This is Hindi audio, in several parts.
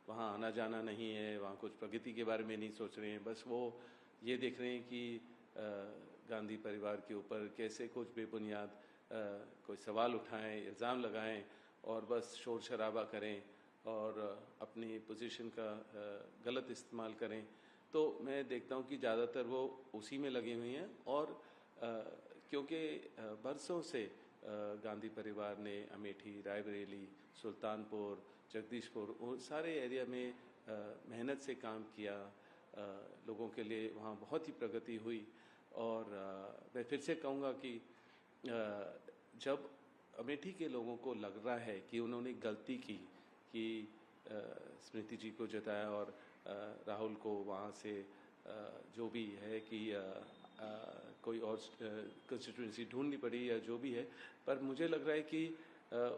वहाँ आना जाना नहीं है, वहाँ कुछ प्रगति के बारे में नहीं सोच रहे हैं। बस वो ये देख रहे हैं कि गांधी परिवार के ऊपर कैसे कुछ बेबुनियाद कोई सवाल उठाएं, इल्ज़ाम लगाएं और बस शोर शराबा करें और अपनी पोजीशन का गलत इस्तेमाल करें। तो मैं देखता हूँ कि ज़्यादातर वो उसी में लगे हुए हैं। और क्योंकि बरसों से गांधी परिवार ने अमेठी, रायबरेली, सुल्तानपुर, जगदीशपुर और सारे एरिया में मेहनत से काम किया, लोगों के लिए वहाँ बहुत ही प्रगति हुई। और मैं फिर से कहूँगा कि जब अमेठी के लोगों को लग रहा है कि उन्होंने गलती की कि स्मृति जी को जिताया और राहुल को वहाँ से जो भी है कि कोई और कंस्टिट्यूंसी ढूंढनी पड़ी या जो भी है, पर मुझे लग रहा है कि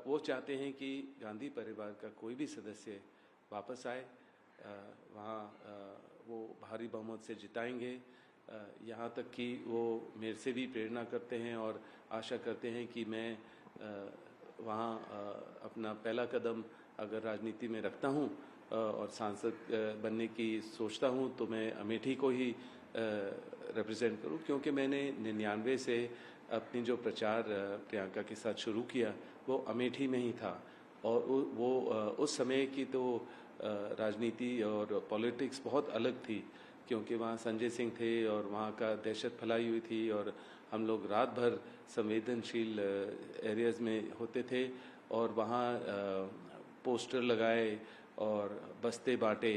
वो चाहते हैं कि गांधी परिवार का कोई भी सदस्य वापस आए, वहाँ वो भारी बहुमत से जिताएंगे। यहाँ तक कि वो मेरे से भी प्रेरणा करते हैं और आशा करते हैं कि मैं वहाँ अपना पहला कदम अगर राजनीति में रखता हूँ और सांसद बनने की सोचता हूँ तो मैं अमेठी को ही रिप्रेजेंट करूँ, क्योंकि मैंने 99 से अपनी जो प्रचार प्रियंका के साथ शुरू किया वो अमेठी में ही था। और वो उस समय की तो राजनीति और पॉलिटिक्स बहुत अलग थी, क्योंकि वहाँ संजय सिंह थे और वहाँ का दहशत फैलाई हुई थी और हम लोग रात भर संवेदनशील एरियाज़ में होते थे और वहाँ पोस्टर लगाए और बस्ते बांटे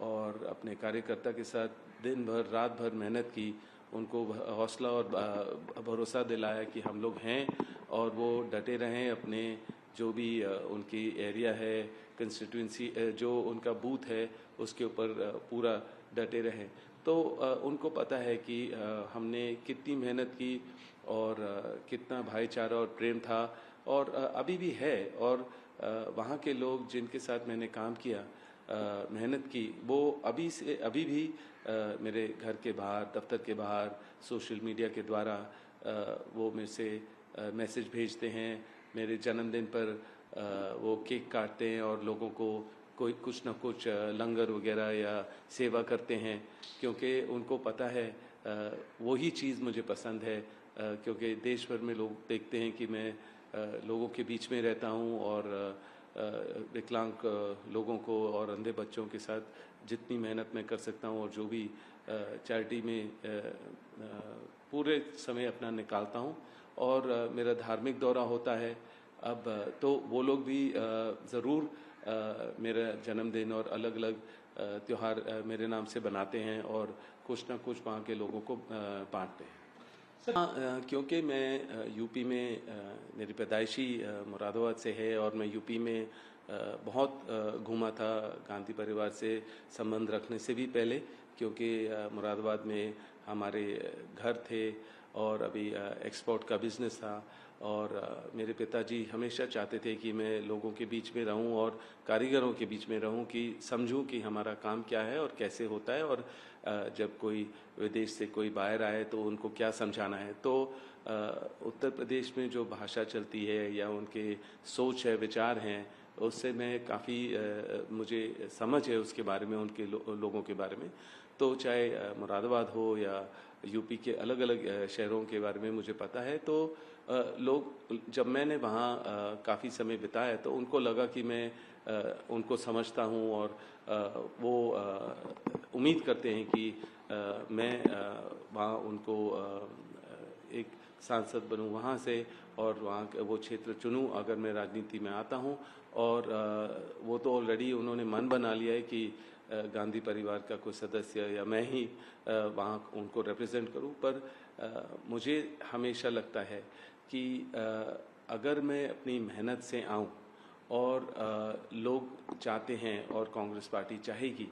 और अपने कार्यकर्ता के साथ दिन भर रात भर मेहनत की, उनको हौसला और भरोसा दिलाया कि हम लोग हैं और वो डटे रहें अपने जो भी उनकी एरिया है, कंस्टिट्यूंसी जो उनका बूथ है उसके ऊपर पूरा डटे रहें। तो उनको पता है कि हमने कितनी मेहनत की और कितना भाईचारा और प्रेम था और अभी भी है। और वहाँ के लोग जिनके साथ मैंने काम किया, मेहनत की, वो अभी भी मेरे घर के बाहर, दफ्तर के बाहर, सोशल मीडिया के द्वारा वो मेरे से मैसेज भेजते हैं। मेरे जन्मदिन पर वो केक काटते हैं और लोगों को कोई कुछ न कुछ लंगर वगैरह या सेवा करते हैं, क्योंकि उनको पता है वही चीज़ मुझे पसंद है। क्योंकि देश भर में लोग देखते हैं कि मैं लोगों के बीच में रहता हूँ और विकलांग लोगों को और अंधे बच्चों के साथ जितनी मेहनत मैं कर सकता हूँ और जो भी चैरिटी में पूरे समय अपना निकालता हूँ। और मेरा धार्मिक दौरा होता है अब, तो वो लोग भी ज़रूर मेरा जन्मदिन और अलग अलग त्यौहार मेरे नाम से बनाते हैं और कुछ ना कुछ वहाँ के लोगों को बांटते हैं। हाँ, क्योंकि मैं यूपी में मेरी पैदाइशी मुरादाबाद से है और मैं यूपी में बहुत घूमा था गांधी परिवार से संबंध रखने से भी पहले, क्योंकि मुरादाबाद में हमारे घर थे और अभी एक्सपोर्ट का बिज़नेस था और मेरे पिताजी हमेशा चाहते थे कि मैं लोगों के बीच में रहूं और कारीगरों के बीच में रहूं, कि समझूं कि हमारा काम क्या है और कैसे होता है और जब कोई विदेश से कोई बाहर आए तो उनको क्या समझाना है। तो उत्तर प्रदेश में जो भाषा चलती है या उनके सोच है, विचार हैं, उससे मैं काफ़ी मुझे समझ है उसके बारे में, उनके लोगों के बारे में। तो चाहे मुरादाबाद हो या यूपी के अलग अलग शहरों के बारे में मुझे पता है। तो लोग, जब मैंने वहाँ काफ़ी समय बिताया तो उनको लगा कि मैं उनको समझता हूँ और वो उम्मीद करते हैं कि मैं वहाँ उनको एक सांसद बनूं वहाँ से और वहाँ वो क्षेत्र चुनूं अगर मैं राजनीति में आता हूँ। और वो तो ऑलरेडी उन्होंने मन बना लिया है कि गांधी परिवार का कोई सदस्य या मैं ही वहाँ उनको रिप्रेजेंट करूँ। पर मुझे हमेशा लगता है कि अगर मैं अपनी मेहनत से आऊँ और लोग चाहते हैं और कांग्रेस पार्टी चाहेगी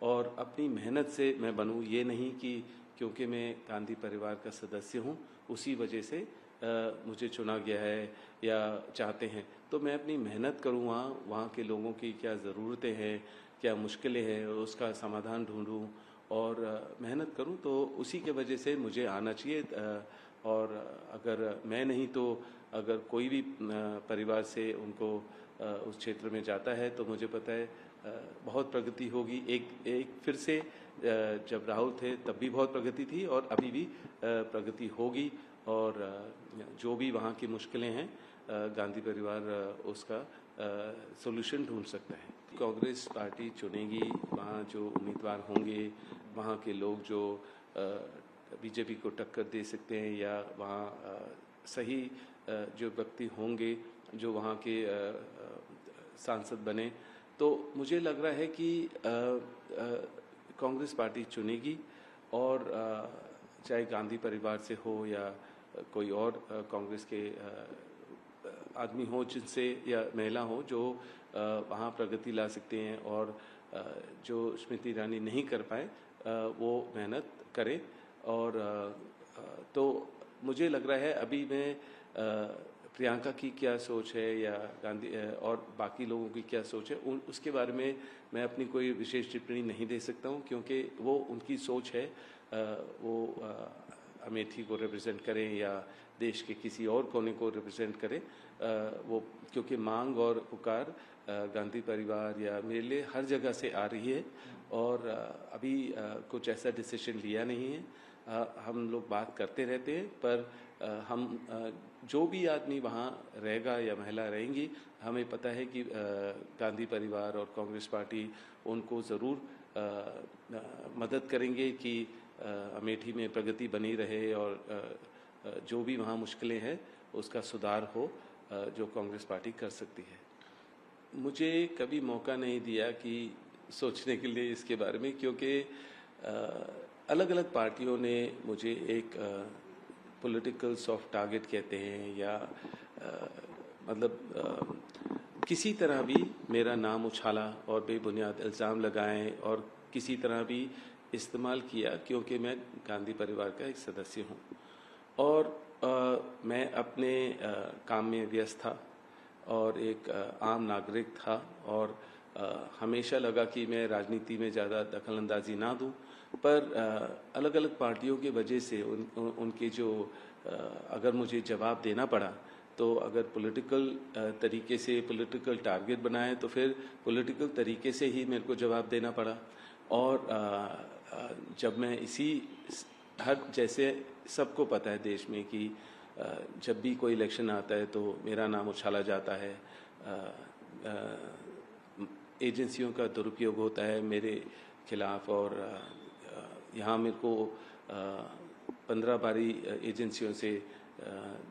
और अपनी मेहनत से मैं बनूँ, ये नहीं कि क्योंकि मैं गांधी परिवार का सदस्य हूँ उसी वजह से मुझे चुना गया है या चाहते हैं, तो मैं अपनी मेहनत करूँ, वहाँ के लोगों की क्या ज़रूरतें हैं, क्या मुश्किलें हैं, उसका समाधान ढूंढूं और मेहनत करूं, तो उसी के वजह से मुझे आना चाहिए। और अगर मैं नहीं तो अगर कोई भी परिवार से उनको उस क्षेत्र में जाता है तो मुझे पता है बहुत प्रगति होगी। एक फिर से जब राहुल थे तब भी बहुत प्रगति थी और अभी भी प्रगति होगी, और जो भी वहाँ की मुश्किलें हैं गांधी परिवार उसका सॉल्यूशन ढूंढ सकता है। कांग्रेस पार्टी चुनेगी, वहाँ जो उम्मीदवार होंगे, वहाँ के लोग जो बीजेपी को टक्कर दे सकते हैं, या वहाँ सही जो व्यक्ति होंगे जो वहाँ के सांसद बने, तो मुझे लग रहा है कि कांग्रेस पार्टी चुनेगी, और चाहे गांधी परिवार से हो या कोई और कांग्रेस के आदमी हो जिनसे, या महिला हो जो वहाँ प्रगति ला सकते हैं, और जो स्मृति ईरानी नहीं कर पाए वो मेहनत करें। और तो मुझे लग रहा है अभी मैं प्रियंका की क्या सोच है या गांधी और बाकी लोगों की क्या सोच है उसके बारे में मैं अपनी कोई विशेष टिप्पणी नहीं दे सकता हूँ, क्योंकि वो उनकी सोच है। वो अमेठी को रिप्रेजेंट करें या देश के किसी और कोने को रिप्रेजेंट करें, वो क्योंकि मांग और पुकार गांधी परिवार या मेरे लिए हर जगह से आ रही है, और अभी कुछ ऐसा डिसीजन लिया नहीं है। हम लोग बात करते रहते हैं, पर हम जो भी आदमी वहाँ रहेगा या महिला रहेंगी, हमें पता है कि गांधी परिवार और कांग्रेस पार्टी उनको ज़रूर मदद करेंगे कि अमेठी में प्रगति बनी रहे, और जो भी वहाँ मुश्किलें हैं उसका सुधार हो, जो कांग्रेस पार्टी कर सकती है। मुझे कभी मौका नहीं दिया कि सोचने के लिए इसके बारे में, क्योंकि अलग अलग पार्टियों ने मुझे एक पॉलिटिकल सॉफ्ट टारगेट कहते हैं, या मतलब किसी तरह भी मेरा नाम उछाला और बेबुनियाद इल्ज़ाम लगाएं और किसी तरह भी इस्तेमाल किया, क्योंकि मैं गांधी परिवार का एक सदस्य हूं, और मैं अपने काम में व्यस्त था और एक आम नागरिक था, और हमेशा लगा कि मैं राजनीति में ज़्यादा दखलंदाजी ना दूं, पर अलग अलग पार्टियों की वजह से उनके जो अगर मुझे जवाब देना पड़ा, तो अगर पॉलिटिकल तरीके से पॉलिटिकल टारगेट बनाए तो फिर पॉलिटिकल तरीके से ही मेरे को जवाब देना पड़ा। और जब मैं हर जैसे सबको पता है देश में कि जब भी कोई इलेक्शन आता है तो मेरा नाम उछाला जाता है, एजेंसियों का दुरुपयोग होता है मेरे खिलाफ, और यहाँ मेरे को 15 बारी एजेंसियों से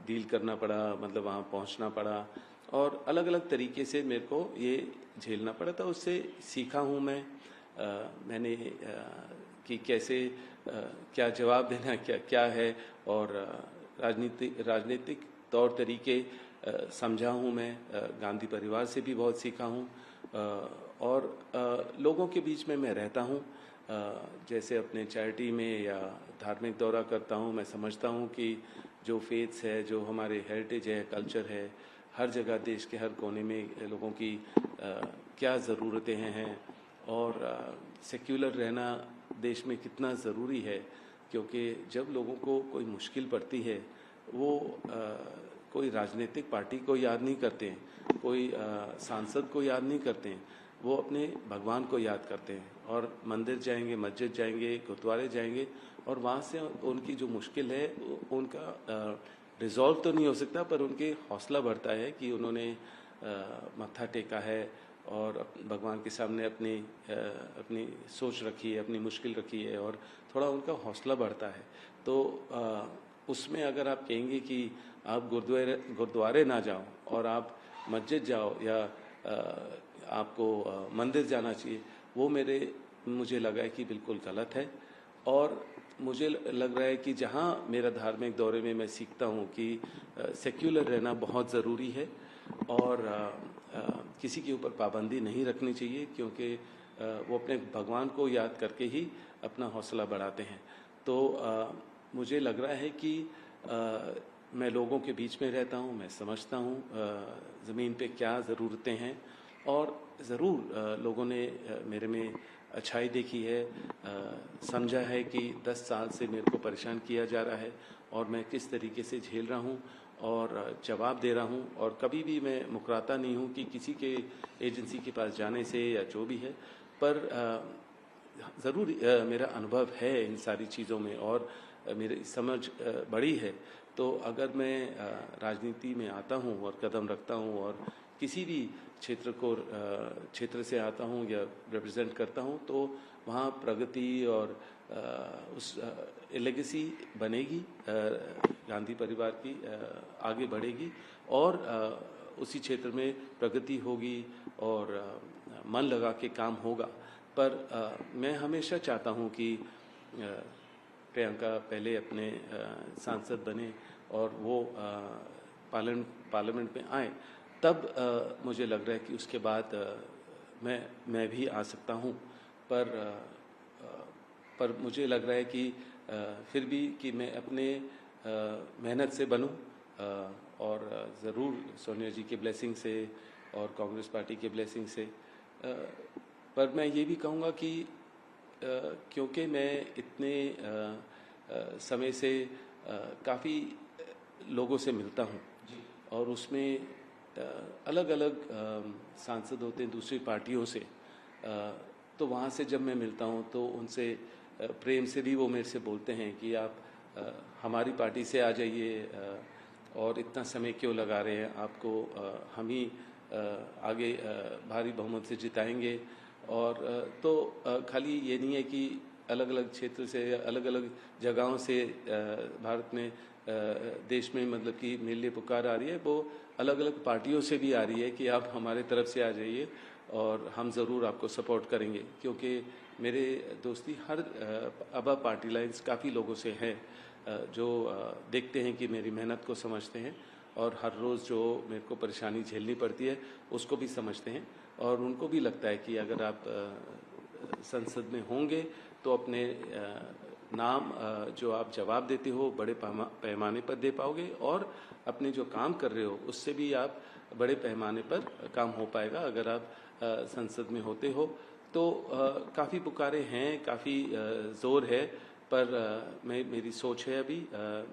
डील करना पड़ा, मतलब वहाँ पहुँचना पड़ा, और अलग अलग तरीके से मेरे को ये झेलना पड़ा था। उससे सीखा हूँ मैंने कि कैसे क्या जवाब देना क्या है, और राजनीतिक तौर तरीके समझा हूँ मैं, गांधी परिवार से भी बहुत सीखा हूँ, और लोगों के बीच में मैं रहता हूँ, जैसे अपने चैरिटी में या धार्मिक दौरा करता हूँ। मैं समझता हूँ कि जो फेथ्स है, जो हमारे हेरिटेज है, कल्चर है, हर जगह देश के हर कोने में लोगों की क्या ज़रूरतें हैं, और सेक्युलर रहना देश में कितना ज़रूरी है, क्योंकि जब लोगों को कोई मुश्किल पड़ती है वो कोई राजनीतिक पार्टी को याद नहीं करते हैं, कोई सांसद को याद नहीं करते हैं, वो अपने भगवान को याद करते हैं, और मंदिर जाएंगे, मस्जिद जाएंगे, गुरुद्वारे जाएंगे, और वहाँ से उनकी जो मुश्किल है उनका रिजॉल्व तो नहीं हो सकता, पर उनके हौसला बढ़ता है कि उन्होंने मत्था टेका है और भगवान के सामने अपनी सोच रखी है, अपनी मुश्किल रखी है, और थोड़ा उनका हौसला बढ़ता है। तो उसमें अगर आप कहेंगे कि आप गुरुद्वारे ना जाओ और आप मस्जिद जाओ, या आपको मंदिर जाना चाहिए, वो मुझे लगा है कि बिल्कुल गलत है। और मुझे लग रहा है कि जहाँ मेरा धार्मिक दौरे में मैं सीखता हूँ कि सेक्युलर रहना बहुत ज़रूरी है, और किसी के ऊपर पाबंदी नहीं रखनी चाहिए, क्योंकि वो अपने भगवान को याद करके ही अपना हौसला बढ़ाते हैं। तो मुझे लग रहा है कि मैं लोगों के बीच में रहता हूँ, मैं समझता हूँ ज़मीन पे क्या ज़रूरतें हैं, और ज़रूर लोगों ने मेरे में अच्छाई देखी है, समझा है कि 10 साल से मेरे को परेशान किया जा रहा है और मैं किस तरीके से झेल रहा हूँ, और जवाब दे रहा हूँ, और कभी भी मैं मुकराता नहीं हूँ कि किसी के एजेंसी के पास जाने से या जो भी है, पर ज़रूर मेरा अनुभव है इन सारी चीज़ों में, और मेरी समझ बड़ी है। तो अगर मैं राजनीति में आता हूँ और कदम रखता हूँ और किसी भी क्षेत्र से आता हूँ या रिप्रेजेंट करता हूँ, तो वहाँ प्रगति और उस लेगेसी बनेगी, गांधी परिवार की आगे बढ़ेगी, और उसी क्षेत्र में प्रगति होगी और मन लगा के काम होगा। पर मैं हमेशा चाहता हूँ कि प्रियंका पहले अपने सांसद बने और वो पार्लियामेंट में आए, तब मुझे लग रहा है कि उसके बाद मैं भी आ सकता हूँ। पर मुझे लग रहा है कि फिर भी कि मैं अपने मेहनत से बनूं, और ज़रूर सोनिया जी के ब्लेसिंग से और कांग्रेस पार्टी के ब्लेसिंग से। पर मैं ये भी कहूँगा कि क्योंकि मैं इतने समय से काफ़ी लोगों से मिलता हूँ, और उसमें अलग अलग सांसद होते हैं दूसरी पार्टियों से, तो वहाँ से जब मैं मिलता हूँ तो उनसे प्रेम से भी वो मेरे से बोलते हैं कि आप हमारी पार्टी से आ जाइए, और इतना समय क्यों लगा रहे हैं, आपको हम ही आगे भारी बहुमत से जिताएंगे। और तो खाली ये नहीं है कि अलग अलग क्षेत्र से, अलग अलग जगहों से भारत में देश में मतलब कि मेरे लिए पुकार आ रही है, वो अलग अलग पार्टियों से भी आ रही है कि आप हमारे तरफ से आ जाइए और हम ज़रूर आपको सपोर्ट करेंगे। क्योंकि मेरे दोस्ती हर अबा पार्टी लाइन्स काफ़ी लोगों से है, जो देखते हैं कि मेरी मेहनत को समझते हैं, और हर रोज़ जो मेरे को परेशानी झेलनी पड़ती है उसको भी समझते हैं, और उनको भी लगता है कि अगर आप संसद में होंगे तो अपने नाम जो आप जवाब देते हो बड़े पैमाने पर दे पाओगे, और अपने जो काम कर रहे हो उससे भी आप बड़े पैमाने पर काम हो पाएगा अगर आप संसद में होते हो। तो काफ़ी पुकारे हैं, काफ़ी ज़ोर है, पर मेरी सोच है अभी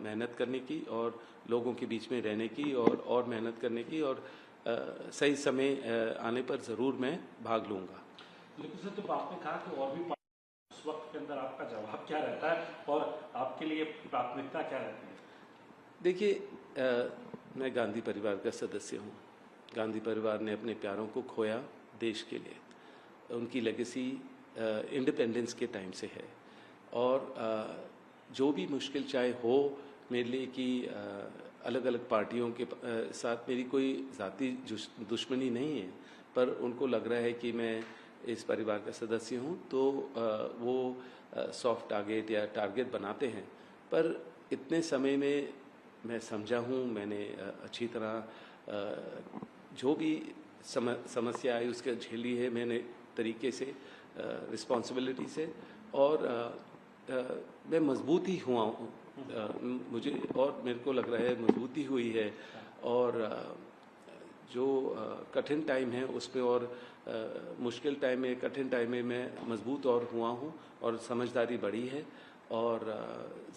मेहनत करने की और लोगों के बीच में रहने की और मेहनत करने की, और सही समय आने पर ज़रूर मैं भाग लूँगा। लेकिन सर, तो आपने कहा कि और भी उस वक्त के अंदर आपका जवाब क्या रहता है और आपके लिए प्राथमिकता क्या रहती है? देखिए, मैं गांधी परिवार का सदस्य हूँ। गांधी परिवार ने अपने प्यारों को खोया देश के लिए। उनकी लेगेसी इंडिपेंडेंस के टाइम से है, और जो भी मुश्किल चाहे हो मेरे लिए कि अलग अलग पार्टियों के साथ मेरी कोई ज़ाती दुश्मनी नहीं है, पर उनको लग रहा है कि मैं इस परिवार का सदस्य हूँ, तो वो सॉफ्ट टारगेट या टारगेट बनाते हैं। पर इतने समय में मैं समझा हूँ, मैंने अच्छी तरह जो भी समस्या आई उसके झेली है मैंने तरीके से, रिस्पॉन्सिबिलिटी से, और मैं मजबूत ही हुआ हूँ, मुझे और मेरे को लग रहा है मजबूती हुई है, और जो कठिन टाइम है उसमें और मुश्किल टाइम में, कठिन टाइम में मैं मजबूत और हुआ हूँ, और समझदारी बढ़ी है। और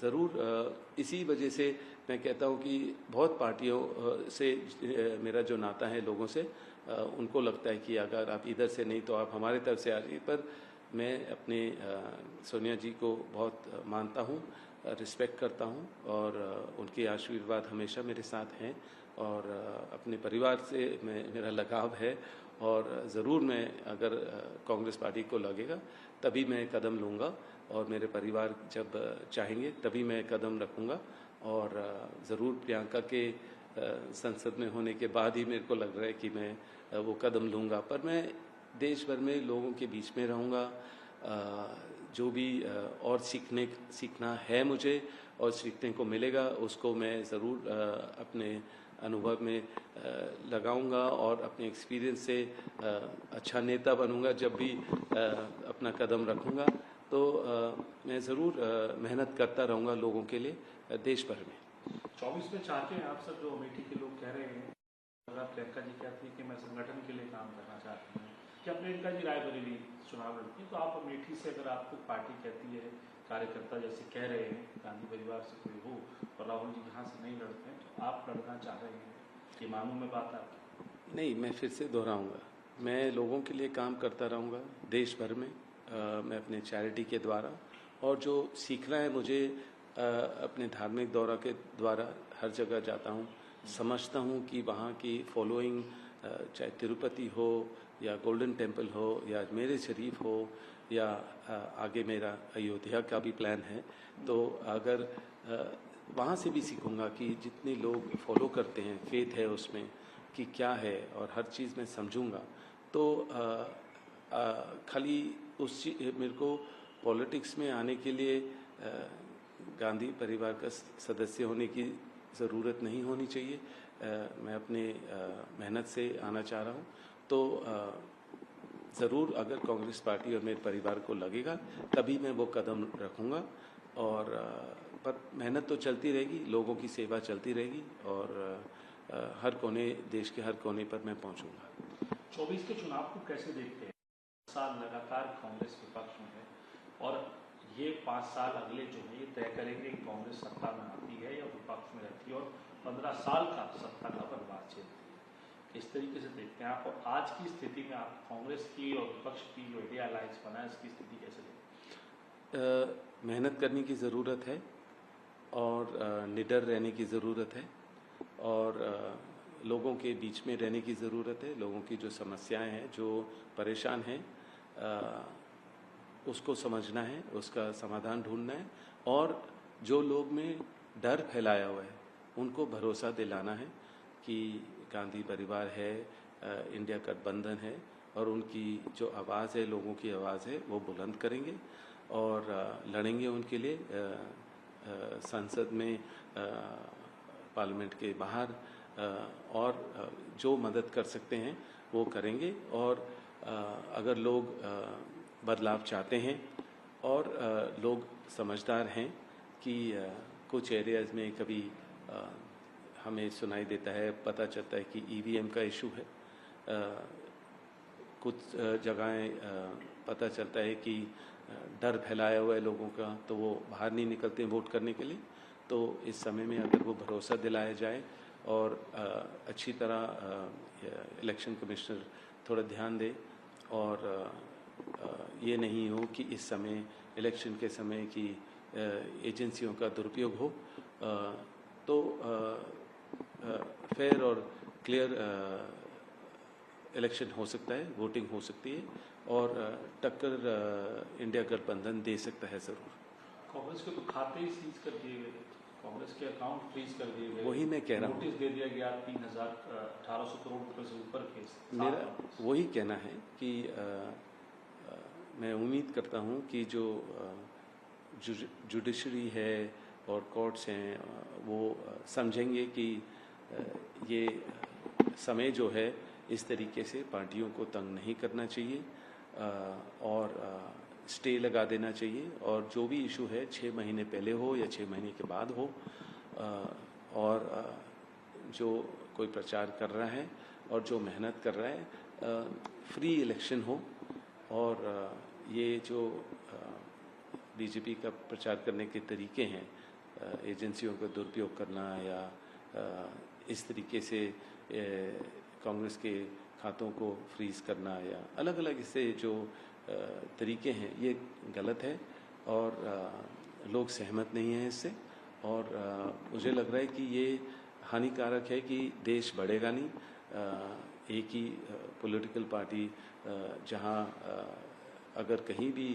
ज़रूर इसी वजह से मैं कहता हूँ कि बहुत पार्टियों से मेरा जो नाता है लोगों से, उनको लगता है कि अगर आप इधर से नहीं तो आप हमारे तरफ से आ जाइए। पर मैं अपने सोनिया जी को बहुत मानता हूँ, रिस्पेक्ट करता हूँ, और उनके आशीर्वाद हमेशा मेरे साथ हैं, और अपने परिवार से मेरा लगाव है, और ज़रूर मैं अगर कांग्रेस पार्टी को लगेगा तभी मैं कदम लूँगा, और मेरे परिवार जब चाहेंगे तभी मैं कदम रखूँगा, और ज़रूर प्रियंका के संसद में होने के बाद ही मेरे को लग रहा है कि मैं वो कदम लूँगा। पर मैं देश भर में लोगों के बीच में रहूँगा, जो भी और सीखना है मुझे और सीखने को मिलेगा उसको मैं ज़रूर अपने अनुभव में लगाऊंगा, और अपने एक्सपीरियंस से अच्छा नेता बनूंगा जब भी अपना कदम रखूंगा। तो मैं ज़रूर मेहनत करता रहूंगा लोगों के लिए देश भर में। 24 में चाहते हैं आप सब, जो अमेठी के लोग कह रहे हैं, अगर प्रियंका जी कहती है कि मैं संगठन के लिए काम करना चाहती हूँ, क्या प्रियंका जी रायबरेली चुनाव लड़ती हैं तो आप अमेठी से अगर आपको पार्टी कहती है, कार्यकर्ता जैसे कह रहे हैं गांधी परिवार से कोई हो और राहुल जी यहाँ से नहीं लड़ते हैं तो आप लड़ना चाह रहे हैं, ये मालूम में बात आपकी? नहीं, मैं फिर से दोहराऊंगा, मैं लोगों के लिए काम करता रहूँगा देश भर में। मैं अपने चैरिटी के द्वारा और जो सीखना है मुझे अपने धार्मिक दौरा के द्वारा हर जगह जाता हूँ, समझता हूँ कि वहाँ की फॉलोइंग, चाहे तिरुपति हो या गोल्डन टेम्पल हो या अजमेर शरीफ हो या आगे मेरा अयोध्या का भी प्लान है, तो अगर वहाँ से भी सीखूँगा कि जितने लोग फॉलो करते हैं, फेथ है उसमें कि क्या है, और हर चीज़ में समझूंगा। तो खाली मेरे को पॉलिटिक्स में आने के लिए गांधी परिवार का सदस्य होने की ज़रूरत नहीं होनी चाहिए। मैं अपने मेहनत से आना चाह रहा हूँ, तो ज़रूर अगर कांग्रेस पार्टी और मेरे परिवार को लगेगा तभी मैं वो कदम रखूँगा। और पर मेहनत तो चलती रहेगी, लोगों की सेवा चलती रहेगी और हर कोने, देश के हर कोने पर मैं पहुँचूँगा। 24 के चुनाव को कैसे देखते हैं? 5 साल लगातार कांग्रेस विपक्ष में है और ये 5 साल अगले जो है ये तय करेंगे कि कांग्रेस सत्ता में आती है या विपक्ष में रहती है, और 15 साल का सत्ता का बनवास झेलती है। इस तरीके से देखते हैं आप, और आज की स्थिति में आप कांग्रेस की और विपक्ष की जो इंडिया अलायंस बना है इसकी स्थिति कैसे देखते हैं? मेहनत करने की ज़रूरत है और निडर रहने की ज़रूरत है और लोगों के बीच में रहने की ज़रूरत है। लोगों की जो समस्याएं हैं, जो परेशान हैं, उसको समझना है, उसका समाधान ढूंढना है, और जो लोग में डर फैलाया हुआ है उनको भरोसा दिलाना है कि गांधी परिवार है, इंडिया गठबंधन है, और उनकी जो आवाज़ है, लोगों की आवाज़ है, वो बुलंद करेंगे और लड़ेंगे उनके लिए संसद में, पार्लियामेंट के बाहर, और जो मदद कर सकते हैं वो करेंगे। और अगर लोग बदलाव चाहते हैं और लोग समझदार हैं कि कुछ एरियाज़ में कभी हमें सुनाई देता है, पता चलता है कि ईवीएम का इशू है, कुछ जगहें पता चलता है कि डर फैलाया हुआ है लोगों का, तो वो बाहर नहीं निकलते हैं वोट करने के लिए। तो इस समय में अगर वो भरोसा दिलाया जाए और अच्छी तरह इलेक्शन कमिश्नर थोड़ा ध्यान दे और ये नहीं हो कि इस समय इलेक्शन के समय की एजेंसियों का दुरुपयोग हो, तो फेयर और क्लियर इलेक्शन हो सकता है, वोटिंग हो सकती है और टक्कर इंडिया गठबंधन दे सकता है ज़रूर। कांग्रेस के तो खाते ही सीज कर दिए गए, कांग्रेस के अकाउंट फ्रीज कर दिए गए, वही मैं कह रहा हूँ, नोटिस दे दिया गया 1800 करोड़ रुपए से ऊपर के। मेरा वही कहना है कि मैं उम्मीद करता हूँ कि जो जुडिशरी है और कोर्ट्स हैं वो समझेंगे कि ये समय जो है इस तरीके से पार्टियों को तंग नहीं करना चाहिए और स्टे लगा देना चाहिए, और जो भी इशू है 6 महीने पहले हो या 6 महीने के बाद हो, और जो कोई प्रचार कर रहा है और जो मेहनत कर रहा है फ्री इलेक्शन हो। और ये जो बीजेपी का प्रचार करने के तरीके हैं, एजेंसियों का दुरुपयोग करना या इस तरीके से कांग्रेस के खातों को फ्रीज करना या अलग अलग इससे जो तरीके हैं, ये गलत है और लोग सहमत नहीं हैं इससे। और मुझे लग रहा है कि ये हानिकारक है कि देश बढ़ेगा नहीं। एक ही पॉलिटिकल पार्टी जहां अगर कहीं भी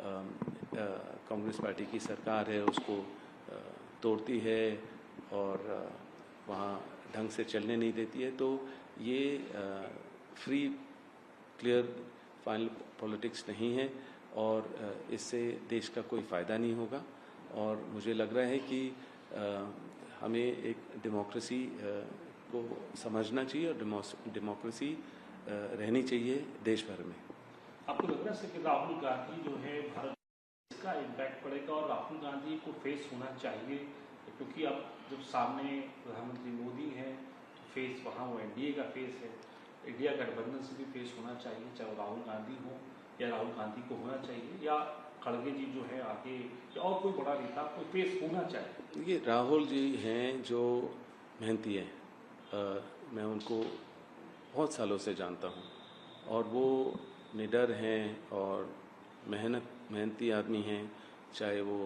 कांग्रेस पार्टी की सरकार है उसको तोड़ती है और वहाँ ढंग से चलने नहीं देती है, तो ये फ्री क्लियर फाइनल पॉलिटिक्स नहीं है और इससे देश का कोई फ़ायदा नहीं होगा। और मुझे लग रहा है कि हमें एक डेमोक्रेसी को समझना चाहिए और डेमोक्रेसी रहनी चाहिए देश भर में। आपको लग रहा है कि राहुल गांधी जो है भारत, इसका इम्पैक्ट पड़ेगा और राहुल गांधी को फेस होना चाहिए, क्योंकि अब जब सामने प्रधानमंत्री मोदी हैं तो फेस वहाँ वो एनडीए का फेस है, इंडिया गठबंधन से भी फेस होना चाहिए, चाहे वो राहुल गांधी हो या राहुल गांधी को होना चाहिए, या खड़गे जी जो है आगे, या और कोई बड़ा नेता कोई फेस होना चाहिए? देखिए, राहुल जी हैं जो मेहनती हैं, मैं उनको बहुत सालों से जानता हूँ और वो निडर हैं और मेहनती आदमी हैं, चाहे वो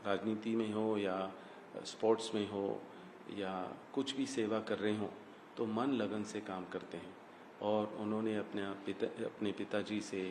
राजनीति में हो या स्पोर्ट्स में हो या कुछ भी सेवा कर रहे हों, तो मन लगन से काम करते हैं। और उन्होंने अपने पिताजी से